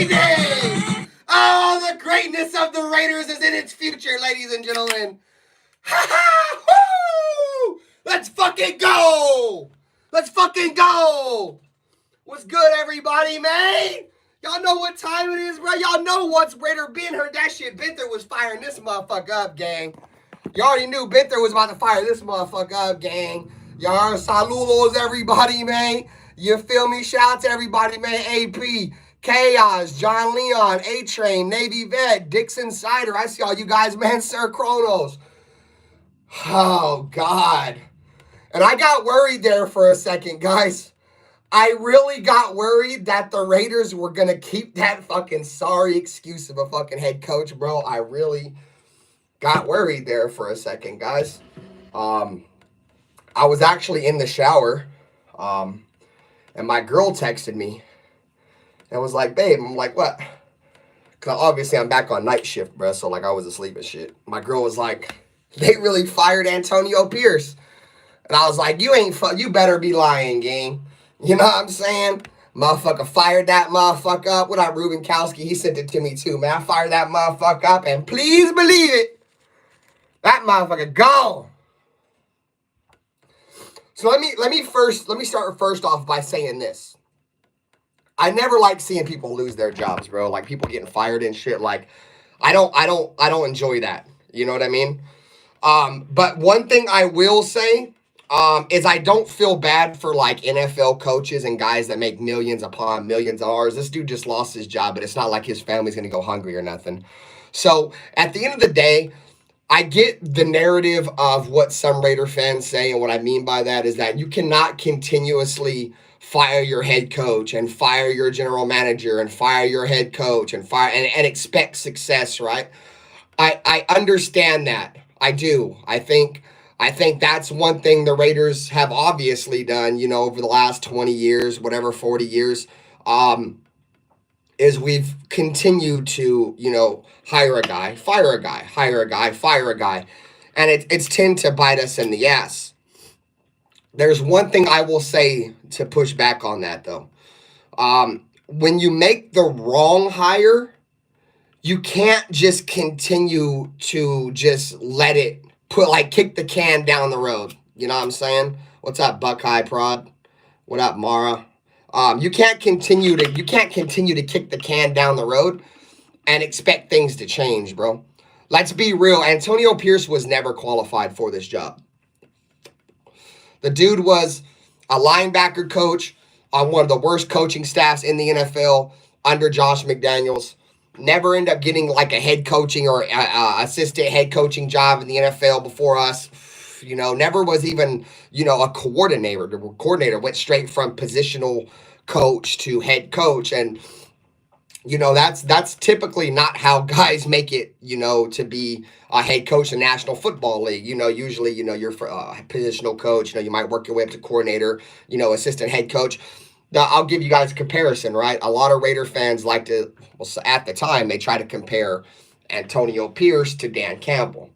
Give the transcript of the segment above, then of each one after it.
amazing! Oh, the greatness of the Raiders is in its future, ladies and gentlemen. Ha ha! Woo! Let's fucking go! Let's fucking go! What's good, everybody, man? Y'all know what time it is, bro. Y'all know once Raider Ben heard that shit, Benther was firing this motherfucker up, gang. You already knew Benther was about to fire this motherfucker up, gang. Y'all saludos, everybody, man. You feel me? Shout out to everybody, man. AP, Chaos, John Leon, A-Train, Navy Vet, Dixon Cider. I see all you guys, man. Sir Kronos. Oh, God. And I got worried there for a second, guys. I really got worried that the Raiders were going to keep that fucking sorry excuse of a fucking head coach, bro. I really got worried there for a second, guys. I was actually in the shower, and my girl texted me and was like, babe, I'm like, what? Because obviously I'm back on night shift, bro, so like I was asleep and shit. My girl was like, they really fired Antonio Pierce. And I was like, you better be lying, gang. You know what I'm saying? Motherfucker fired that motherfucker up. What up, Ruben Kowski? He sent it to me too, man. I fired that motherfucker up, and please believe it, that motherfucker gone. So let me start first off by saying this. I never like seeing people lose their jobs, bro. Like people getting fired and shit. Like I don't enjoy that. You know what I mean? But one thing I will say is I don't feel bad for like NFL coaches and guys that make millions upon millions of dollars. This dude just lost his job, but it's not like his family's gonna go hungry or nothing. So at the end of the day, I get the narrative of what some Raider fans say, and what I mean by that is that you cannot continuously fire your head coach and fire your general manager and fire your head coach and fire and expect success, right? I understand that. I do. I think that's one thing the Raiders have obviously done, you know, over the last 20 years, whatever, 40 years, is we've continued to, you know, hire a guy, fire a guy, hire a guy, fire a guy. And it's tend to bite us in the ass. There's one thing I will say to push back on that, though. When you make the wrong hire, you can't just continue to just let it kick the can down the road. You know what I'm saying? What's up, Buckeye Prod? What up, Mara? You can't continue to kick the can down the road and expect things to change, bro. Let's be real. Antonio Pierce was never qualified for this job. The dude was a linebacker coach on one of the worst coaching staffs in the NFL under Josh McDaniels. Never ended up getting like a head coaching or assistant head coaching job in the NFL before us. You know, never was even, you know, a coordinator. The coordinator went straight from positional coach to head coach. And, you know, that's typically not how guys make it, you know, to be a head coach in the National Football League. You know, usually, you know, you're a positional coach. You know, you might work your way up to coordinator, you know, assistant head coach. Now, I'll give you guys a comparison, right? A lot of Raider fans like to, well, at the time, they try to compare Antonio Pierce to Dan Campbell.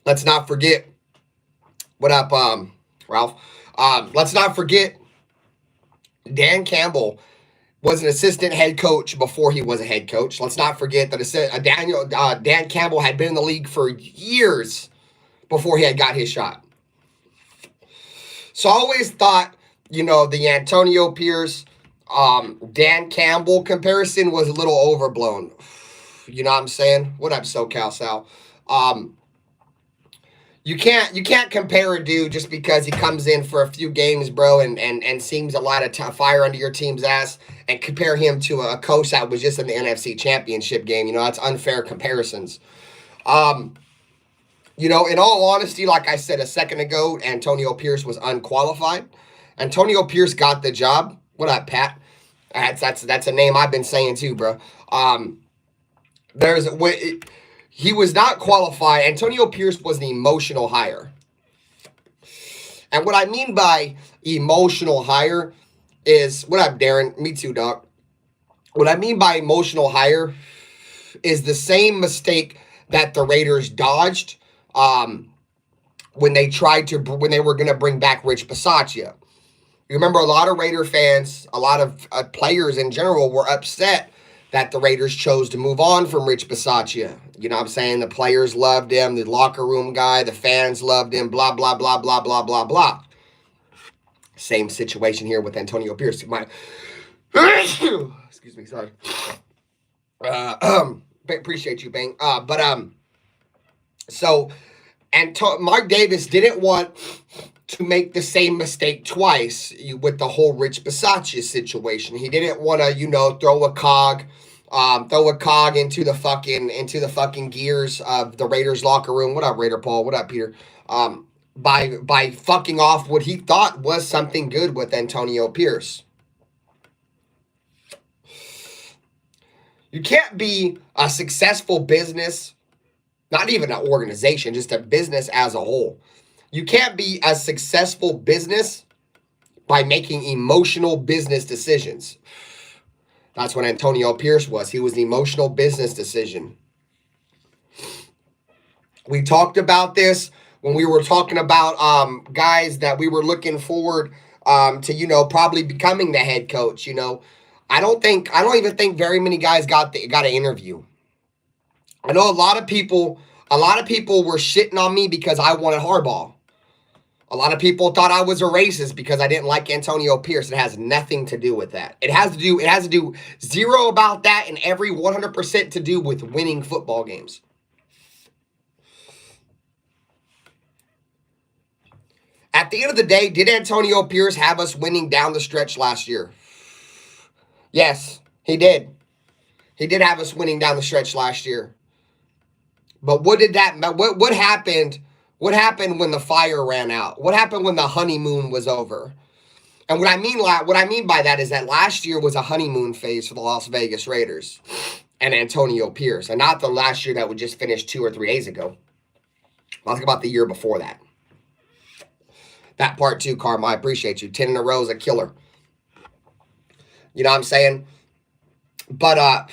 Let's not forget, what up, Ralph? Let's not forget, Dan Campbell was an assistant head coach before he was a head coach. Let's not forget that Dan Campbell had been in the league for years before he had got his shot. So I always thought, you know, the Antonio Pierce, Dan Campbell comparison was a little overblown. You know what I'm saying? What up, SoCal Sal? You can't compare a dude just because he comes in for a few games, bro, and seems a lot of fire under your team's ass, and compare him to a coach that was just in the NFC Championship game. You know, that's unfair comparisons. You know, in all honesty, like I said a second ago, Antonio Pierce was unqualified. Antonio Pierce got the job. What up, Pat? That's a name I've been saying too, bro. He was not qualified. Antonio Pierce was an emotional hire. And what I mean by emotional hire is, what up, Darren? Me too, dog. What I mean by emotional hire is the same mistake that the Raiders dodged when they were going to bring back Rich Bisaccia. You remember a lot of Raider fans, a lot of players in general were upset that the Raiders chose to move on from Rich Bisaccia. You know what I'm saying? The players loved him, the locker room guy, the fans loved him, blah, blah, blah, blah, blah, blah, blah. Same situation here with Antonio Pierce. Excuse me, sorry. Appreciate you, Bang. So Mark Davis didn't want to make the same mistake twice with the whole Rich Bisaccia situation. He didn't want to, throw a cog into the fucking gears of the Raiders locker room. What up, Raider Paul? What up, Peter? By fucking off what he thought was something good with Antonio Pierce. You can't be a successful business, not even an organization, just a business as a whole. You can't be a successful business by making emotional business decisions. That's what Antonio Pierce was. He was an emotional business decision. We talked about this when we were talking about guys that we were looking forward to, probably becoming the head coach. I don't even think very many guys got an interview. I know a lot of people were shitting on me because I wanted Harbaugh. A lot of people thought I was a racist because I didn't like Antonio Pierce. It has nothing to do with that. It has to do zero about that and every 100% to do with winning football games. At the end of the day, did Antonio Pierce have us winning down the stretch last year? Yes, he did. He did have us winning down the stretch last year. But what happened? What happened when the fire ran out? What happened when the honeymoon was over? And what I mean by that is that last year was a honeymoon phase for the Las Vegas Raiders and Antonio Pierce, and not the last year that we just finished 2 or 3 days ago. I'll think about the year before that. That part too, Karma, I appreciate you. 10 in a row is a killer. You know what I'm saying? But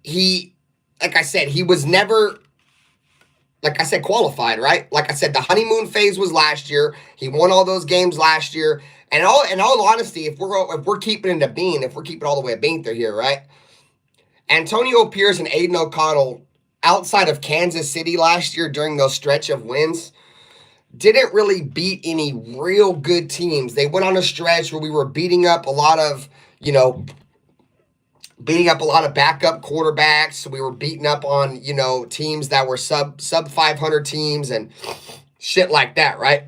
he, like I said, he was never, like I said, qualified, right? Like I said, the honeymoon phase was last year. He won all those games last year. And in all honesty, if we're keeping it a bean, if we're keeping all the way a bean through here, right? Antonio Pierce and Aiden O'Connell, outside of Kansas City last year during those stretch of wins, didn't really beat any real good teams. They went on a stretch where we were beating up a lot of backup quarterbacks. We were beating up on, teams that were sub 500 teams and shit like that, right?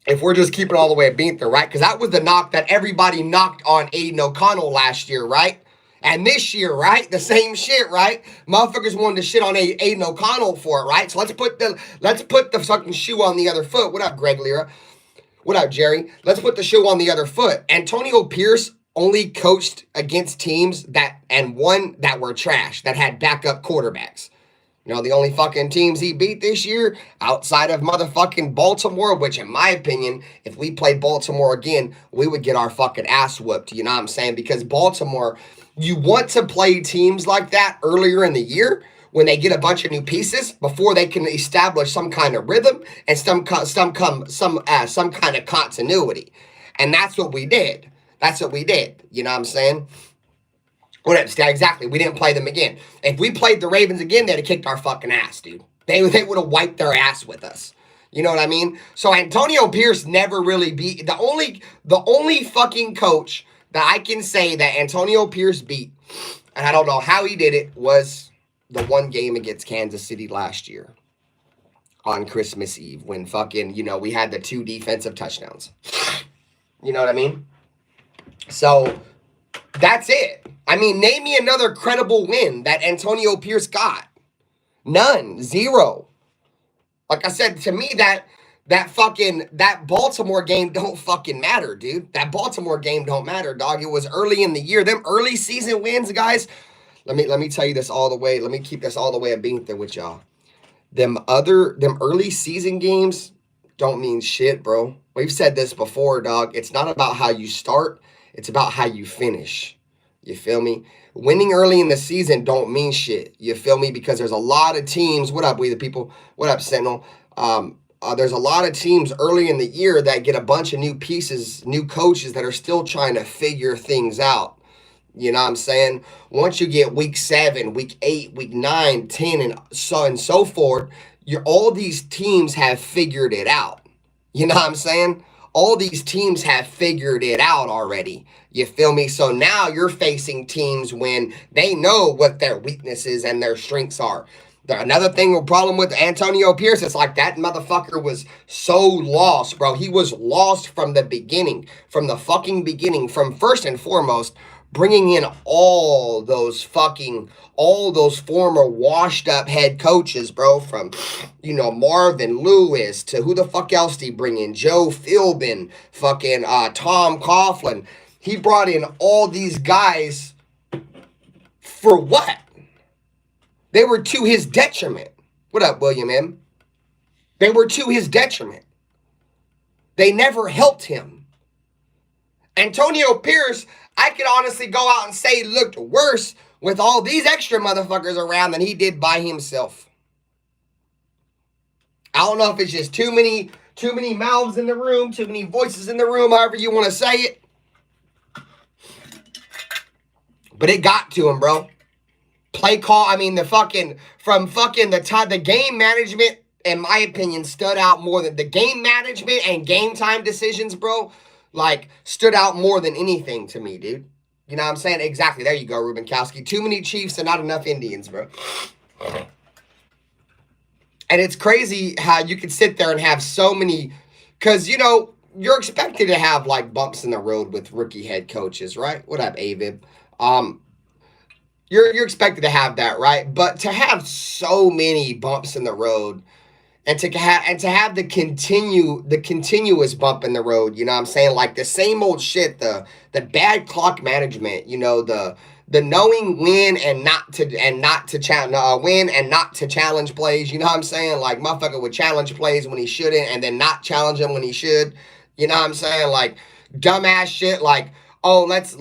If we're just keeping all the way a beat there, right? Because that was the knock that everybody knocked on Aiden O'Connell last year, right? And this year, right? The same shit, right? Motherfuckers wanted to shit on Aiden O'Connell for it, right? So let's put the fucking shoe on the other foot. What up, Greg Lira? What up, Jerry? Let's put the shoe on the other foot. Antonio Pierce only coached against teams that were trash, that had backup quarterbacks. The only fucking teams he beat this year outside of motherfucking Baltimore, which in my opinion, if we played Baltimore again, we would get our fucking ass whooped. You know what I'm saying? Because Baltimore, you want to play teams like that earlier in the year when they get a bunch of new pieces before they can establish some kind of rhythm and some kind of continuity. And that's what we did. You know what I'm saying? Exactly. We didn't play them again. If we played the Ravens again, they'd have kicked our fucking ass, dude. They would have wiped their ass with us. You know what I mean? So Antonio Pierce never really beat the only fucking coach that I can say that Antonio Pierce beat, and I don't know how he did it, was the one game against Kansas City last year on Christmas Eve when fucking, we had the 2 defensive touchdowns. You know what I mean? So that's it. I mean, name me another credible win that Antonio Pierce got. None. Zero. Like I said, to me, that Baltimore game don't fucking matter, dude. That Baltimore game don't matter, dog. It was early in the year. Them early season wins, guys. Let me tell you this all the way. Let me keep this all the way a beat there with y'all. Them early season games don't mean shit, bro. We've said this before, dog. It's not about how you start. It's about how you finish. You feel me? Winning early in the season don't mean shit. You feel me? Because there's a lot of teams. What up, We the People? What up, Sentinel? A there's a lot of teams early in the year that get a bunch of new pieces, new coaches that are still trying to figure things out. You know what I'm saying? Once you get week 7, week 8, week 9, 10, and so forth, all these teams have figured it out. You know what I'm saying? All these teams have figured it out already. You feel me? So now you're facing teams when they know what their weaknesses and their strengths are. Another thing, a problem with Antonio Pierce, it's like that motherfucker was so lost, bro. He was lost from the beginning, from the fucking beginning, from first and foremost, bringing in all those former washed up head coaches, bro, from, Marvin Lewis to who the fuck else did he bring in? Joe Philbin, fucking Tom Coughlin. He brought in all these guys for what? They were to his detriment. What up, William M? They were to his detriment. They never helped him. Antonio Pierce, I could honestly go out and say, looked worse with all these extra motherfuckers around than he did by himself. I don't know if it's just too many mouths in the room, too many voices in the room, however you want to say it. But it got to him, bro. Play call, the game management, in my opinion, stood out more than the game management and game time decisions, bro. Stood out more than anything to me, dude. You know what I'm saying? Exactly. There you go, Ruben Kowski. Too many Chiefs and not enough Indians, bro. And it's crazy how you can sit there and have so many, because, you're expected to have, bumps in the road with rookie head coaches, right? What up, Avid? You're expected to have that, right? But to have so many bumps in the road, and to have the continuous bump in the road, you know what I'm saying? The same old shit, the bad clock management, the knowing when and not to challenge plays, you know what I'm saying? Motherfucker would challenge plays when he shouldn't and then not challenge them when he should. You know what I'm saying? Dumbass shit oh, let's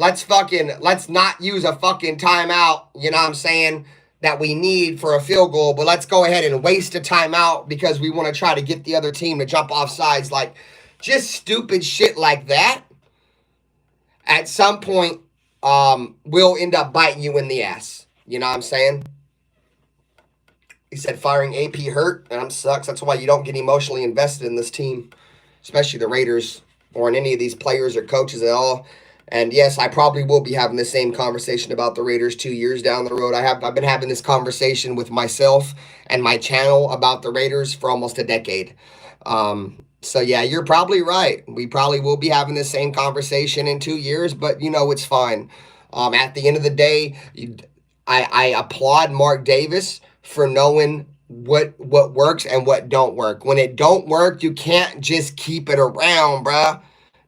not use a fucking timeout, you know what I'm saying, that we need for a field goal, but let's go ahead and waste a timeout because we want to try to get the other team to jump off sides. Just stupid shit like that, at some point, will end up biting you in the ass. You know what I'm saying? He said firing AP hurt, and I'm sucks. That's why you don't get emotionally invested in this team, especially the Raiders, or in any of these players or coaches at all. And yes, I probably will be having the same conversation about the Raiders 2 years down the road. I've been having this conversation with myself and my channel about the Raiders for almost a decade. So yeah, you're probably right. We probably will be having the same conversation in 2 years, but it's fine. At the end of the day, I applaud Mark Davis for knowing what works and what don't work. When it don't work, you can't just keep it around, bruh.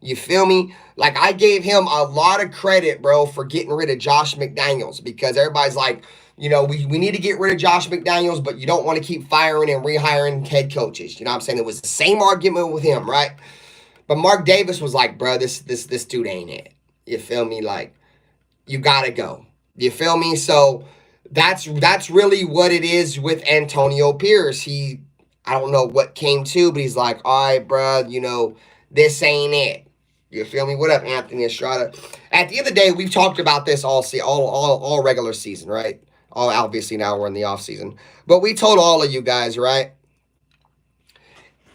You feel me? I gave him a lot of credit, bro, for getting rid of Josh McDaniels, because everybody's we need to get rid of Josh McDaniels, but you don't want to keep firing and rehiring head coaches. You know what I'm saying? It was the same argument with him, right? But Mark Davis was like, bro, this dude ain't it. You feel me? You gotta go. You feel me? So that's really what it is with Antonio Pierce. I don't know what came to, but he's like, all right, bro, this ain't it. You feel me? What up, Anthony Estrada? At the end of the day, we've talked about this all regular season, right? Obviously now we're in the off season, but we told all of you guys, right?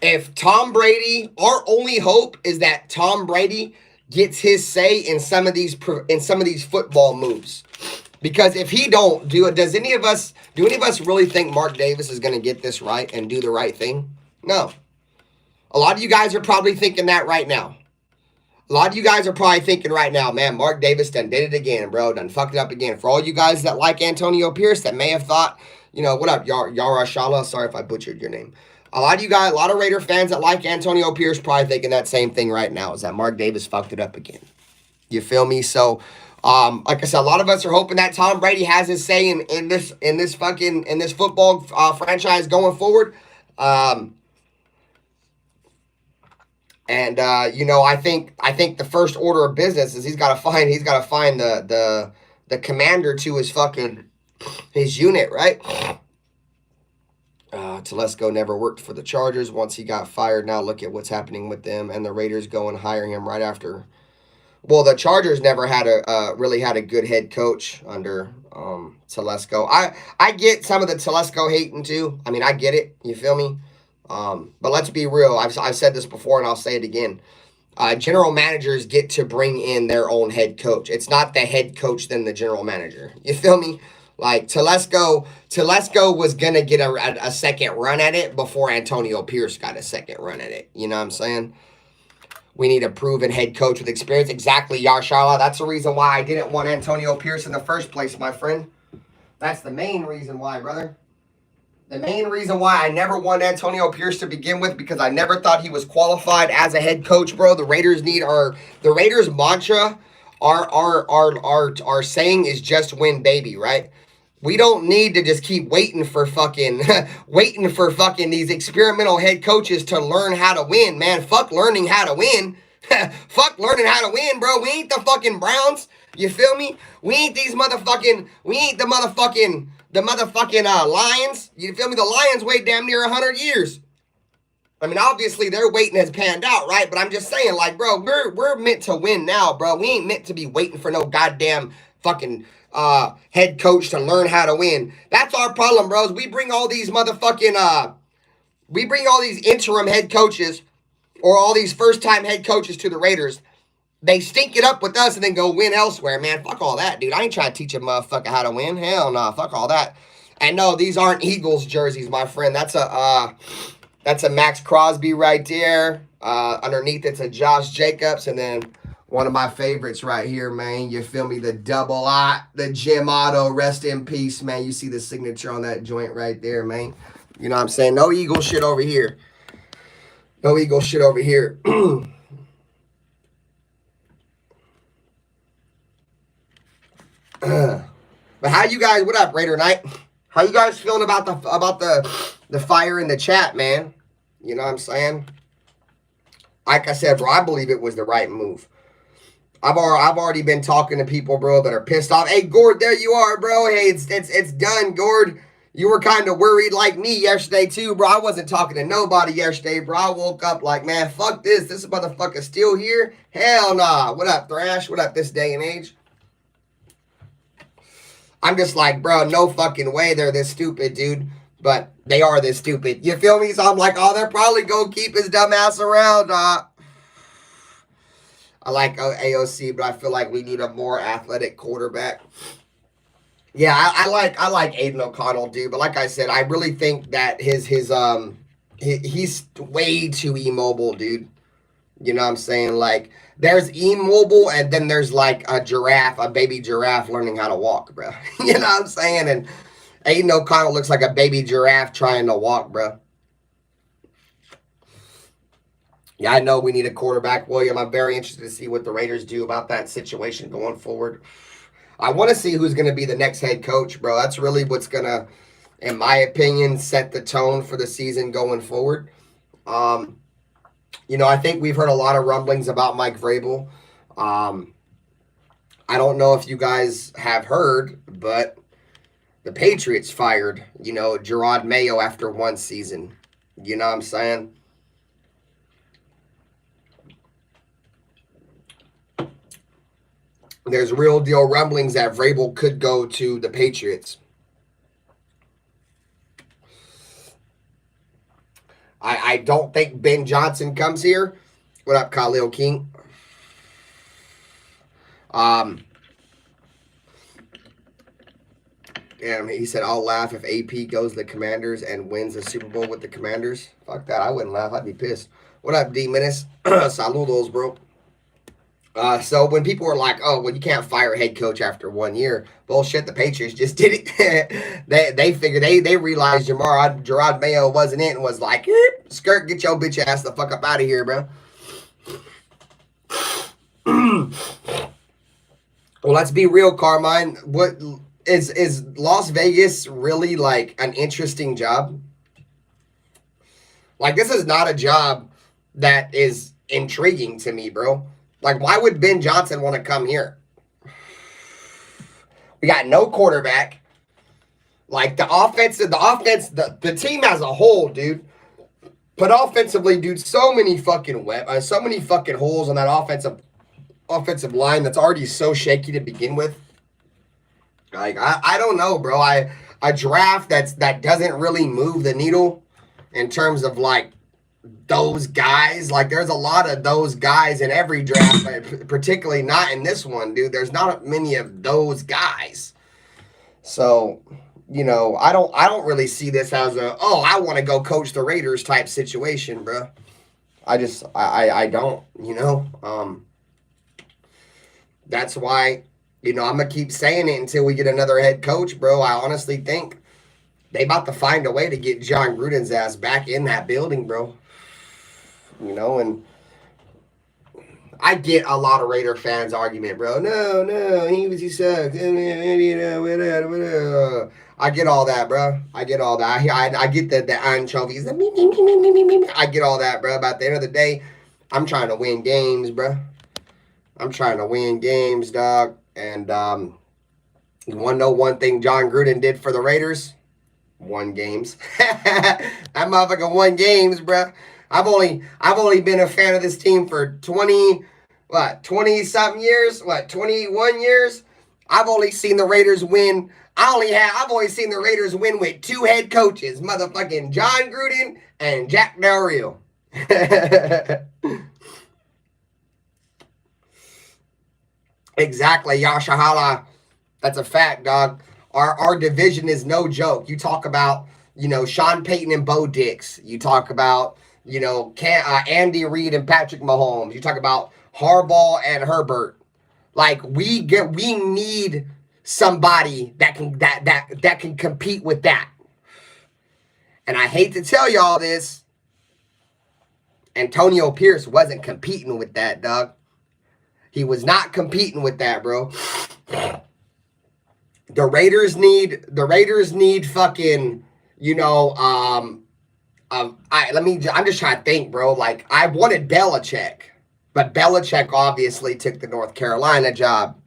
If Tom Brady, our only hope is that Tom Brady gets his say in some of these football moves, because if he don't do it, do any of us really think Mark Davis is going to get this right and do the right thing? No. A lot of you guys are probably thinking that right now. A lot of you guys are probably thinking right now, man, Mark Davis done did it again, bro. Done fucked it up again. For all you guys that like Antonio Pierce that may have thought, what up, Yara Shala? Sorry if I butchered your name. A lot of Raider fans that like Antonio Pierce probably thinking that same thing right now, is that Mark Davis fucked it up again. You feel me? So, like I said, a lot of us are hoping that Tom Brady has his say in this football franchise going forward. And I think the first order of business is he's got to find the commander to his unit, right? Telesco never worked for the Chargers once he got fired. Now look at what's happening with them, and the Raiders go and hire him right after. Well, the Chargers never had really had a good head coach under Telesco. I get some of the Telesco hating too. I mean, I get it. You feel me? But let's be real. I've said this before, and I'll say it again. General managers get to bring in their own head coach. It's not the head coach then the general manager. You feel me? Like Telesco was gonna get a second run at it before Antonio Pierce got a second run at it. You know what I'm saying? We need a proven head coach with experience. Exactly, Yarshala. That's the reason why I didn't want Antonio Pierce in the first place, my friend. That's the main reason why, brother. The main reason why I never wanted Antonio Pierce to begin with, because I never thought he was qualified as a head coach, bro. The Raiders mantra, our saying is just win, baby, right? We don't need to just keep waiting for fucking these experimental head coaches to learn how to win, man. Fuck learning how to win. Fuck learning how to win, bro. We ain't the fucking Browns. You feel me? We ain't the motherfucking Lions. You feel me? The Lions wait damn near 100 years. I mean, obviously their waiting has panned out, right? But I'm just saying, like, bro, we're meant to win now, bro. We ain't meant to be waiting for no goddamn fucking head coach to learn how to win. That's our problem, bros. We bring all these interim head coaches or all these first-time head coaches to the Raiders. They stink it up with us and then go win elsewhere, man. Fuck all that, dude. I ain't trying to teach a motherfucker how to win. Hell no. Fuck all that. And no, these aren't Eagles jerseys, my friend. That's a Max Crosby right there. Underneath it's a Josh Jacobs, and then one of my favorites right here, man. You feel me? The double I, the Jim Otto, rest in peace, man. You see the signature on that joint right there, man. You know what I'm saying? No Eagle shit over here. No Eagle shit over here. But how you guys? What up, Raider Knight? How you guys feeling about the fire in the chat, man? You know what I'm saying? Like I said, bro, I believe it was the right move. I've already been talking to people, bro, that are pissed off. Hey, Gord, there you are, bro. Hey, it's done, Gord. You were kind of worried like me yesterday too, bro. I wasn't talking to nobody yesterday, bro. I woke up like, man, fuck this. This motherfucker still here? Hell nah. What up, Thrash? What up this day and age? I'm just like, bro, no fucking way they're this stupid, dude. But they are this stupid. You feel me? So I'm like, oh, they're probably going to keep his dumb ass around. I like AOC, but I feel like we need a more athletic quarterback. Yeah, I like Aiden O'Connell, dude. But like I said, I really think that he's way too immobile, dude. You know what I'm saying? Like, there's immobile, and then there's like a baby giraffe learning how to walk, bro. You know what I'm saying? And Aiden O'Connell looks like a baby giraffe trying to walk, bro. Yeah, I know we need a quarterback, William. I'm very interested to see what the Raiders do about that situation going forward. I want to see who's going to be the next head coach, bro. That's really what's going to, in my opinion, set the tone for the season going forward. You know, I think we've heard a lot of rumblings about Mike Vrabel. I don't know if you guys have heard, but the Patriots fired, you know, Gerard Mayo after one season. You know what I'm saying? There's real deal rumblings that Vrabel could go to the Patriots. I don't think Ben Johnson comes here. What up, Khalil King? Damn, he said, I'll laugh if AP goes to the Commanders and wins the Super Bowl with the Commanders. Fuck that. I wouldn't laugh. I'd be pissed. What up, D Menace? Saludos, bro. So when people were like, oh, well, you can't fire a head coach after 1 year. Bullshit, the Patriots just did it. they figured, they realized Gerard Mayo wasn't it and was like, skirt, get your bitch ass the fuck up out of here, bro. Well, let's be real, Carmine. What is Las Vegas really like an interesting job? Like, this is not a job that is intriguing to me, bro. Like, why would Ben Johnson want to come here? We got no quarterback. Like the team as a whole, dude. But offensively, dude, so many fucking holes on that offensive line that's already so shaky to begin with. Like I don't know, bro. A draft that doesn't really move the needle in terms of like those guys. Like there's a lot of those guys in every draft, but particularly not in this one, dude. There's not many of those guys. So, I don't really see this as I want to go coach the Raiders type situation, bro. I don't, that's why, I'm gonna keep saying it until we get another head coach, bro. I honestly think they about to find a way to get John Gruden's ass back in that building, bro. And I get a lot of Raider fans argument, bro. No, he sucks. I get all that, bro. I get all that. I get the anchovies. I get all that, bro. But at the end of the day, I'm trying to win games, bro. I'm trying to win games, dog. And you want to know one thing John Gruden did for the Raiders? Won games. That motherfucker won games, bro. I've only been a fan of this team for 20 something years? 21 years? I've only seen the Raiders win. I've only seen the Raiders win with two head coaches, motherfucking John Gruden and Jack Del Rio. Exactly, Yashahala. That's a fact, dog. Our division is no joke. You talk about, Sean Payton and Bo Dix. You talk about, Andy Reid and Patrick Mahomes. You talk about Harbaugh and Herbert. Like we need somebody that can compete with that. And I hate to tell y'all this, Antonio Pierce wasn't competing with that, dog. He was not competing with that, bro. The Raiders need fucking, I'm just trying to think, bro. Like I wanted Belichick, but Belichick obviously took the North Carolina job.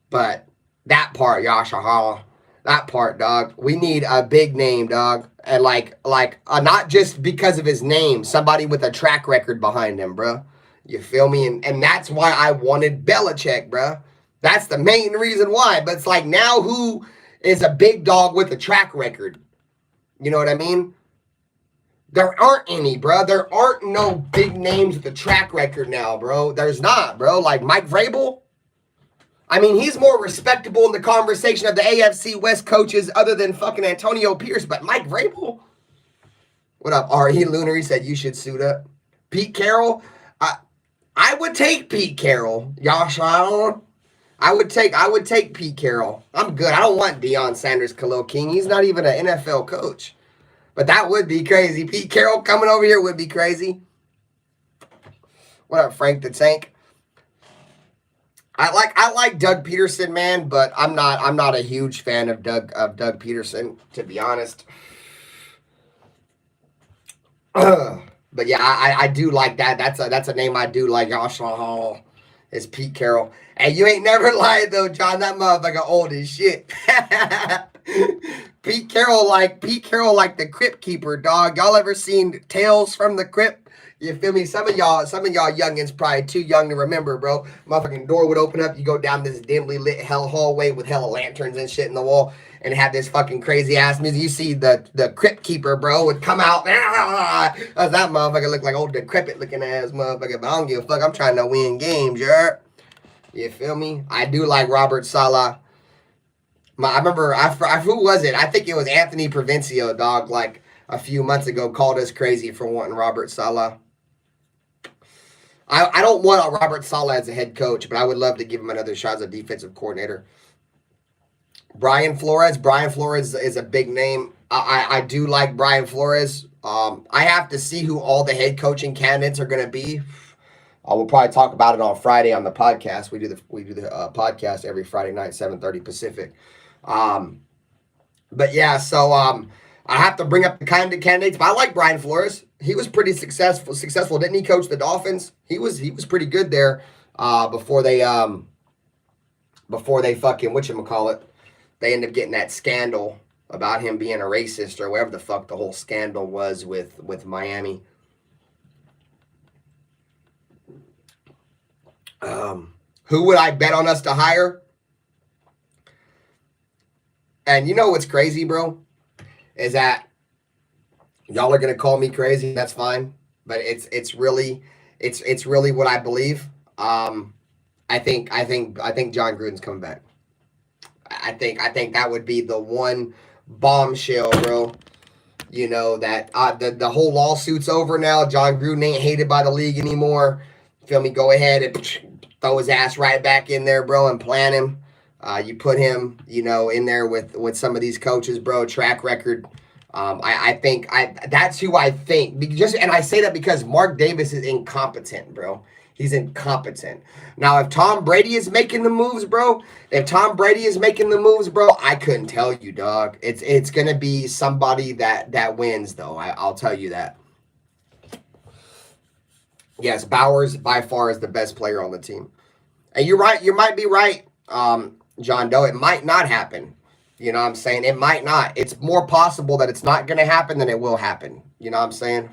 But that part, Yashahala, that part, dog. We need a big name, dog, and not just because of his name, somebody with a track record behind him, bro. You feel me? And that's why I wanted Belichick, bro. That's the main reason why. But it's like now who is a big dog with a track record? You know what I mean? There aren't any, bro. There aren't no big names with a track record now, bro. There's not, bro. Like Mike Vrabel. I mean, he's more respectable in the conversation of the AFC West coaches other than fucking Antonio Pierce. But Mike Vrabel? What up, R.E. Lunar? He said you should suit up. Pete Carroll? I would take Pete Carroll. Y'all, I would take Pete Carroll. I'm good. I don't want Deion Sanders, Khalil King. He's not even an NFL coach. But that would be crazy. Pete Carroll coming over here would be crazy. What up, Frank the Tank? I like Doug Peterson, man, but I'm not a huge fan of Doug Peterson, to be honest. But yeah, I do like that. That's a name I do like. Joshua is Pete Carroll. And you ain't never lied though, John. That motherfucker old as shit. Pete Carroll like the Crypt Keeper, dog. Y'all ever seen Tales from the Crypt? You feel me? Some of y'all youngins probably too young to remember, bro. Motherfucking door would open up. You go down this dimly lit hell hallway with hella lanterns and shit in the wall, and have this fucking crazy ass music. You see the Crypt Keeper, bro, would come out. That motherfucker look like old decrepit looking ass motherfucker. But I don't give a fuck. I'm trying to win games, you feel me? I do like Robert Saleh. I remember, who was it? I think it was Anthony Provencio, dog, like a few months ago, called us crazy for wanting Robert Saleh. I don't want a Robert Saleh as a head coach, but I would love to give him another shot as a defensive coordinator. Brian Flores is a big name. I do like Brian Flores. I have to see who all the head coaching candidates are going to be. We'll probably talk about it on Friday on the podcast. We do the podcast every Friday night, 7:30 Pacific. But yeah, so I have to bring up the kind of candidates. But I like Brian Flores. He was pretty successful. Didn't he coach the Dolphins? He was pretty good there before they fucking whatchamacallit. They end up getting that scandal about him being a racist or whatever the fuck the whole scandal was with Miami. Who would I bet on us to hire? And you know what's crazy, bro? Is that y'all are gonna call me crazy. That's fine, but it's really what I believe. I think John Gruden's coming back. I think that would be the one bombshell, bro. You know that the whole lawsuit's over now. John Gruden ain't hated by the league anymore. Feel me? Go ahead and throw his ass right back in there, bro, and plant him. You put him, in there with some of these coaches, bro. Track record. I think that's who I think. And I say that because Mark Davis is incompetent, bro. He's incompetent. Now, if Tom Brady is making the moves, bro, I couldn't tell you, dog. It's gonna be somebody that wins, though. I'll tell you that. Yes, Bowers by far is the best player on the team. And you're right. You might be right, John Doe. It might not happen. You know what I'm saying? It might not. It's more possible that it's not going to happen than it will happen. You know what I'm saying?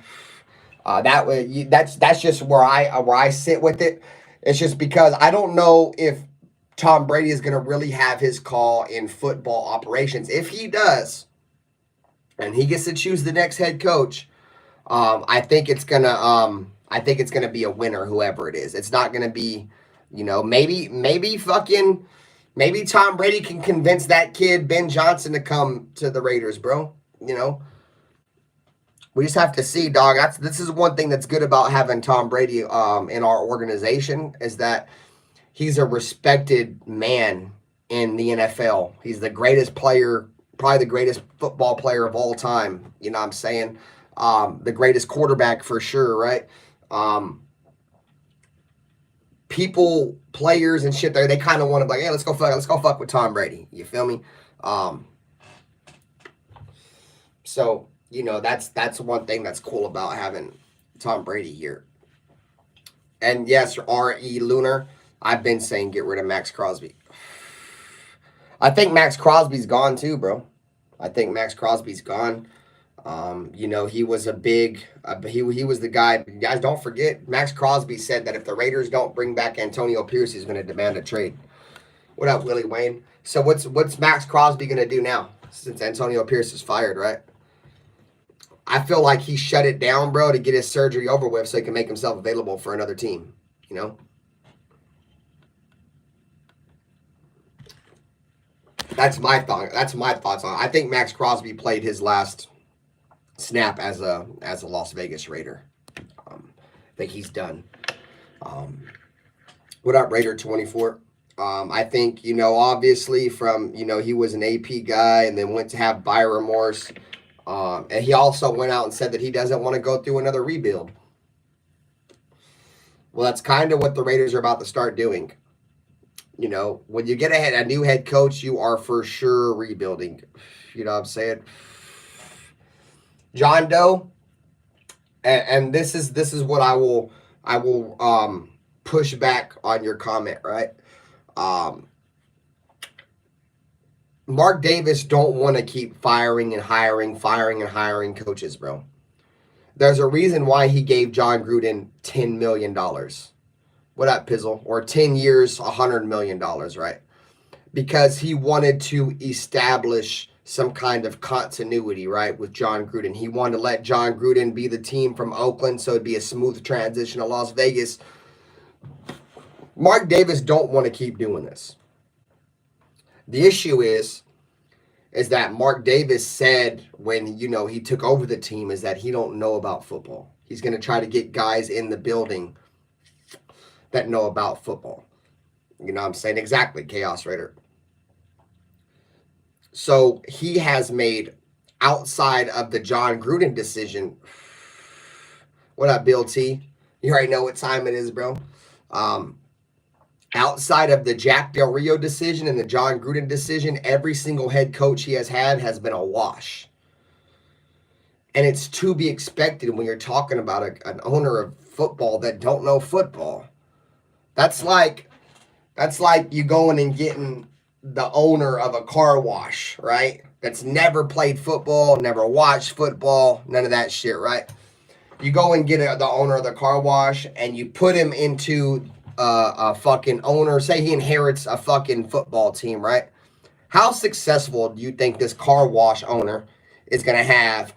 That's just where I sit with it. It's just because I don't know if Tom Brady is going to really have his call in football operations. If he does, and he gets to choose the next head coach, I think it's gonna be a winner, whoever it is. It's not gonna be, maybe Tom Brady can convince that kid Ben Johnson to come to the Raiders, bro. We just have to see, dog. This is one thing that's good about having Tom Brady in our organization is that he's a respected man in the NFL. He's the greatest player, probably the greatest football player of all time. You know what I'm saying? The greatest quarterback for sure, right? People, players, and shit there, they kind of want to be like, hey, let's go fuck with Tom Brady. You feel me? So that's one thing that's cool about having Tom Brady here. And yes, R.E. Lunar, I've been saying get rid of Max Crosby. I think Max Crosby's gone too, bro. I think Max Crosby's gone. He was he was the guy. Guys, don't forget, Max Crosby said that if the Raiders don't bring back Antonio Pierce, he's going to demand a trade. What up, Willie Wayne? So what's Max Crosby going to do now since Antonio Pierce is fired, right? I feel like he shut it down, bro, to get his surgery over with so he can make himself available for another team, That's my thought. That's my thoughts on it. I think Max Crosby played his last snap as a Las Vegas Raider. I think he's done. What up, Raider 24? I think, obviously from, he was an AP guy and then went to have buyer remorse. And he also went out and said that he doesn't want to go through another rebuild. Well, that's kind of what the Raiders are about to start doing. When you get a new head coach, you are for sure rebuilding. You know what I'm saying? John Doe, and this is what I will push back on your comment, right? Mark Davis don't want to keep firing and hiring coaches, bro. There's a reason why he gave John Gruden $10 million. What up, Pizzle? Or 10 years, $100 million, right? Because he wanted to establish some kind of continuity, right, with John Gruden. He wanted to let John Gruden be the team from Oakland so it'd be a smooth transition to Las Vegas. Mark Davis don't want to keep doing this. The issue is that Mark Davis said when, he took over the team is that he don't know about football. He's going to try to get guys in the building that know about football. You know what I'm saying? Exactly, Chaos Raider. So he has made, outside of the John Gruden decision, what up, Bill T? You already know what time it is, bro. Outside of the Jack Del Rio decision and the John Gruden decision, every single head coach he has had has been a wash. And it's to be expected when you're talking about an owner of football that don't know football. That's like you going and getting, the owner of a car wash, right? That's never played football, never watched football, none of that shit, right? You go and get the owner of the car wash and you put him into a fucking owner. Say he inherits a fucking football team, right? How successful do you think this car wash owner is going to have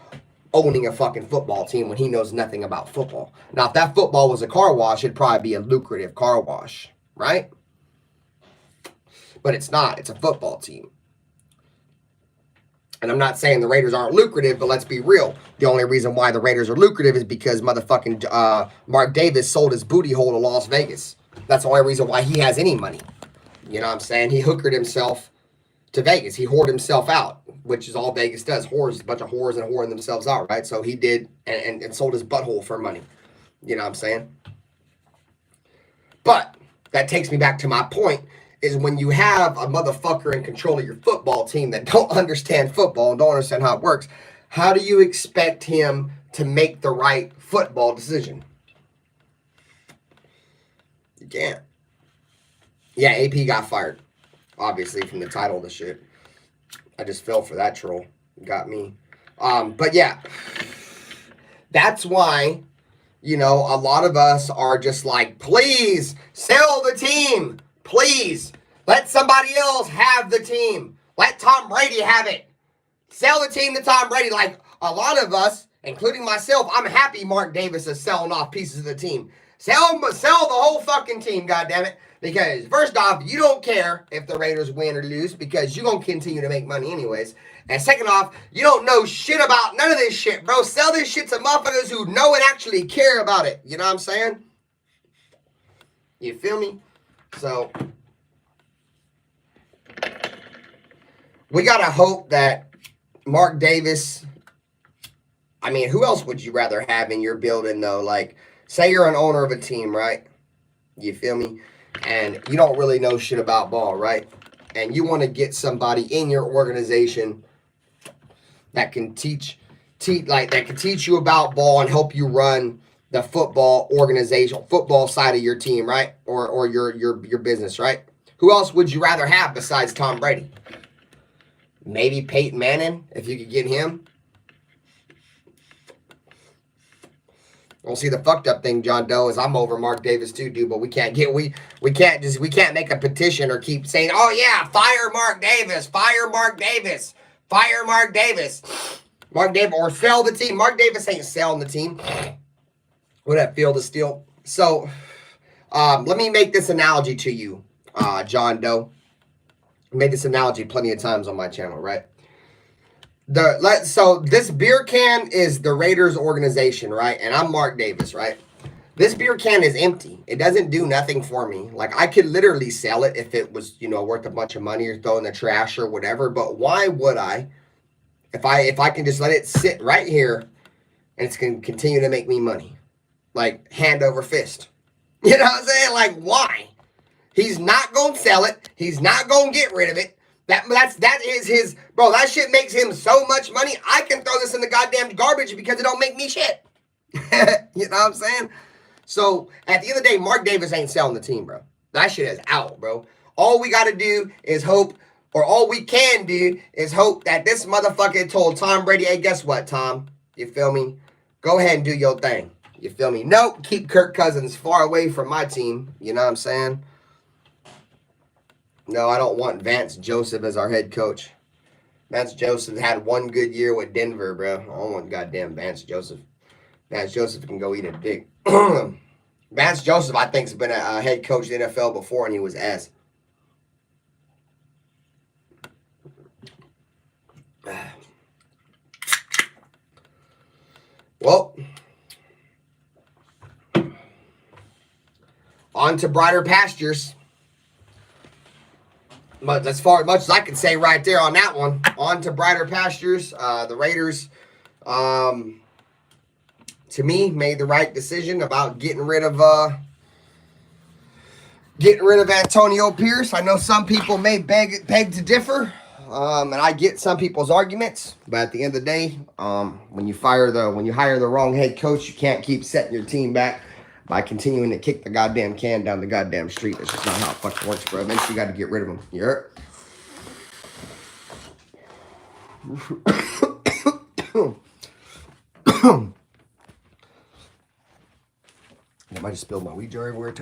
owning a fucking football team when he knows nothing about football? Now, if that football was a car wash, it'd probably be a lucrative car wash, right? But it's not. It's a football team. And I'm not saying the Raiders aren't lucrative, but let's be real. The only reason why the Raiders are lucrative is because motherfucking Mark Davis sold his booty hole to Las Vegas. That's the only reason why he has any money. You know what I'm saying? He hookered himself to Vegas. He whored himself out, which is all Vegas does. Whores, a bunch of whores and whoring themselves out, right? So he did and sold his butthole for money. You know what I'm saying? But that takes me back to my point, is when you have a motherfucker in control of your football team that don't understand football and don't understand how it works, how do you expect him to make the right football decision? You can't. Yeah, AP got fired, obviously, from the title of the shit. I just fell for that troll. Got me. But yeah, that's why, you know, a lot of us are just like, please sell the team. Please, let somebody else have the team. Let Tom Brady have it. Sell the team to Tom Brady. Like a lot of us, including myself, I'm happy Mark Davis is selling off pieces of the team. Sell the whole fucking team, goddammit. Because first off, you don't care if the Raiders win or lose because you're going to continue to make money anyways. And second off, you don't know shit about none of this shit, bro. Sell this shit to motherfuckers who know and actually care about it. You know what I'm saying? You feel me? So, we got to hope that Mark Davis, I mean, who else would you rather have in your building, though? Like, say you're an owner of a team, right? You feel me? And you don't really know shit about ball, right? And you want to get somebody in your organization that can teach you about ball and help you run the football organization, football side of your team, right? Or your business, right? Who else would you rather have besides Tom Brady? Maybe Peyton Manning, if you could get him. Well, see, the fucked up thing, John Doe, is I'm over Mark Davis too, dude. But we can't make a petition or keep saying, oh yeah, fire Mark Davis, fire Mark Davis, fire Mark Davis, Mark Davis, or sell the team. Mark Davis ain't selling the team. What that field of steel. So, let me make this analogy to you, John Doe. I made this analogy plenty of times on my channel, right? So this beer can is the Raiders organization, right? And I'm Mark Davis, right? This beer can is empty. It doesn't do nothing for me. Like, I could literally sell it if it was, you know, worth a bunch of money or throw in the trash or whatever. But why would I? If I can just let it sit right here and it's going to continue to make me money. Like, hand over fist. You know what I'm saying? Like, why? He's not going to sell it. He's not going to get rid of it. That is his, bro, that shit makes him so much money. I can throw this in the goddamn garbage because it don't make me shit. You know what I'm saying? So, at the end of the day, Mark Davis ain't selling the team, bro. That shit is out, bro. All we got to do is hope, or all we can do is hope that this motherfucker told Tom Brady, hey, guess what, Tom? You feel me? Go ahead and do your thing. You feel me? Nope, keep Kirk Cousins far away from my team. You know what I'm saying? No, I don't want Vance Joseph as our head coach. Vance Joseph had one good year with Denver, bro. I don't want goddamn Vance Joseph. Vance Joseph can go eat a dick. Vance Joseph, I think, has been a head coach in the NFL before, and he was ass. Well, on to brighter pastures. But as far much as I can say right there on that one, on to brighter pastures. The Raiders, to me, made the right decision about getting rid of Antonio Pierce. I know some people may beg to differ, and I get some people's arguments. But at the end of the day, when you hire the wrong head coach, you can't keep setting your team back by continuing to kick the goddamn can down the goddamn street. That's just not how it fucking works, bro. Eventually, you got to get rid of him. You heard? I might just spilled my weed jar everywhere.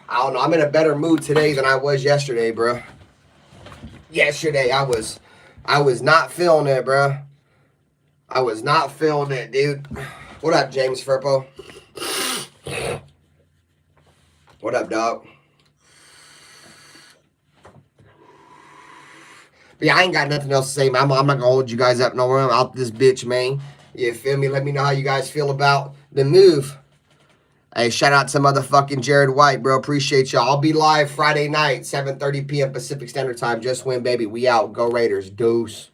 I don't know. I'm in a better mood today than I was yesterday, bro. Yesterday I was not feeling it, bro. I was not feeling it, dude. What up, James Firpo? What up, dog? But yeah, I ain't got nothing else to say, man. I'm not gonna hold you guys up nowhere. I'm out this bitch, man. You feel me? Let me know how you guys feel about the move. Hey, shout out to motherfucking Jared White, bro. Appreciate y'all. I'll be live Friday night, 7:30 p.m. Pacific Standard Time. Just win, baby. We out. Go Raiders. Deuce.